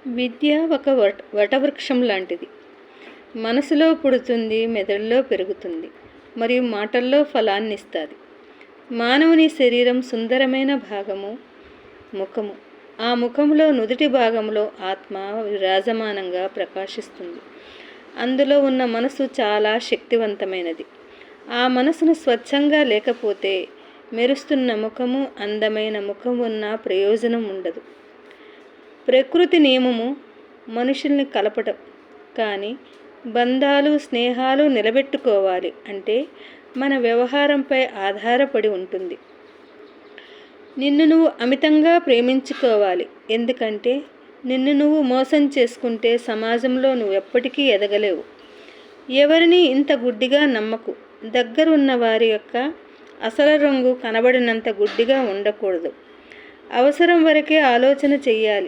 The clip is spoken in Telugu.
విద్య ఒక వటవృక్షం లాంటిది. మనసులో పుడుతుంది, మెదడులో పెరుగుతుంది, మరియు మాటల్లో ఫలాన్నిస్తుంది. మానవుని శరీరం సుందరమైన భాగము ముఖము. ఆ ముఖంలో నుదుటి భాగంలో ఆత్మ విరాజమానంగా ప్రకాశిస్తుంది. అందులో ఉన్న మనసు చాలా శక్తివంతమైనది. ఆ మనసును స్వచ్ఛంగా లేకపోతే మెరుస్తున్న ముఖము, అందమైన ముఖం ఉన్న ప్రయోజనం ఉండదు. ప్రకృతి నియమము మనుషుల్ని కలపటం, కానీ బంధాలు, స్నేహాలు నిలబెట్టుకోవాలి అంటే మన వ్యవహారంపై ఆధారపడి ఉంటుంది. నిన్ను నువ్వు అమితంగా ప్రేమించుకోవాలి. ఎందుకంటే నిన్ను నువ్వు మోసం చేసుకుంటే సమాజంలో నువ్వు ఎప్పటికీ ఎదగలేవు. ఎవరిని ఇంత గుడ్డిగా నమ్మకు. దగ్గరున్న వారి యొక్క అసలు రంగు కనబడినంత గుడ్డిగా ఉండకూడదు. అవసరం వరకే ఆలోచన చెయ్యాలి.